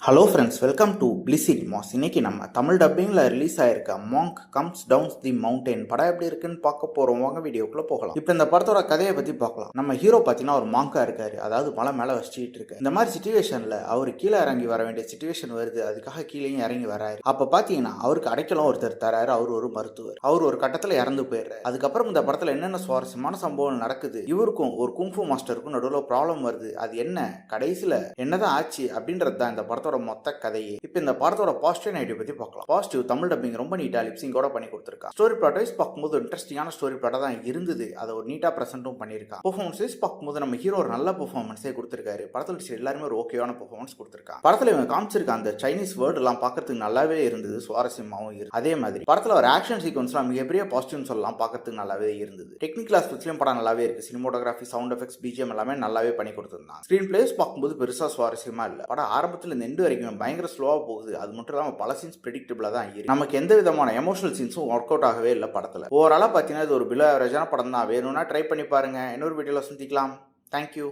Hello friends, welcome to பிளிஸிட் மாஸ். இன்னைக்கு நம்ம தமிழ் டப்பிங்கில் ரிலீஸ் ஆயிருக்க monk comes down the mountain படம் எப்படி இருக்குன்னு பார்க்க போகிறோம். வாங்க வீடியோக்குள்ளே போகலாம். இப்போ இந்த படத்தோட கதையை பற்றி பார்க்கலாம். நம்ம ஹீரோ பார்த்தீங்கன்னா ஒரு மாங்கா இருக்காரு, அதாவது மலை மேலே வச்சுட்டு இருக்கு. இந்த மாதிரி சுச்சுவேஷனில் அவர் கீழே இறங்கி வர வேண்டிய சுச்சுவேஷன் வருது, அதுக்காக கீழேயும் இறங்கி வராரு. அப்போ பார்த்தீங்கன்னா அவருக்கு அடைக்கலம் ஒருத்தர் தராரு, அவர் ஒரு மருத்துவர். அவர் ஒரு கட்டத்தில் இறந்து போயிடுறாரு. அதுக்கப்புறம் இந்த படத்தில் என்னென்ன சுவாரஸ்யமான சம்பவம் நடக்குது, இவருக்கும் ஒரு குங்ஃபு மாஸ்டருக்கும் நடுவில் ப்ராப்ளம் வருது, அது என்ன, கடைசியில் என்னதான் ஆச்சு அப்படின்றது தான் இந்த படத்தோட மொத்த கதையே. இப்போ இந்த படத்தோட பாசிட்டிவ் நெகட்டிவ் பத்தி பார்க்கலாம். பாசிட்டிவ், தமிழ் டப்பிங் ரொம்ப நீட்டா லிப்சிங்கோட பண்ணி கொடுத்திருக்கா. ஸ்டோரி பிளாட் வைஸ் பார்க்கும்போது இன்ட்ரெஸ்டிங்கான ஸ்டோரி பிளாட்டா தான் இருந்தது, அதை ஒரு நீட்டா பிரசன்ட்டும் பண்ணியிருக்கா. பெர்ஃபார்மன்ஸ் வைஸ் பார்க்கும்போது நம்ம ஹீரோ ஒரு நல்ல பெர்ஃபார்மன்ஸே கொடுத்திருக்காரு. படத்தில் எல்லாருமே ஒரு ஓகேவான பெர்ஃபார்மன்ஸ் கொடுத்திருக்கா. படத்துல இவங்க காமிச்சிருக்க அந்த சைனீஸ் வேர்ட் எல்லாம் பார்க்கறதுக்கு நல்லாவே இருந்தது, சுவாரஸ்யமாகவும் இருக்கு. அதே மாதிரி படத்துல ஒரு ஆக்ஷன் சீக்வன்ஸ்லாம் மிகப்பெரிய பாசிட்டிவ் சொல்லலாம், பார்க்கறதுக்கு நல்லாவே இருந்தது. டெக்னிக்கல் ஆஸ்பெக்ட்லயும் படம் நல்லாவே இருக்கு. சினிமோட்டோகிராஃபி, சவுண்ட் எஃபெக்ட்ஸ், பிஜிஎம் எல்லாமே நல்லாவே பண்ணி கொடுத்திருந்தாங்க. ஸ்கிரீன் பிளேஸ் பார்க்கும்போது பெருசா சுவாரஸ்யமா இல்ல. படம் ஆரம்பத்துல இந்த எண்டு வரைக்கும் பயங்கர ஸ்லோவா போகுது. அது மட்டும் இல்லாம பல சீன்ஸ் பிரெடிக்டபிளா தான் இருக்கு. நமக்கு எந்த விதமான எமோஷனல் சீன்ஸும் ஒர்க் அவுட் ஆகவே இல்லை படத்துல. ஓவராலா பாத்தீங்கன்னா இது ஒரு பிலோ ஆவரேஜான படம் தான். வேணும்னா ட்ரை பண்ணி பாருங்க. இன்னொரு வீடியோல சந்திக்கலாம். தேங்க்யூ.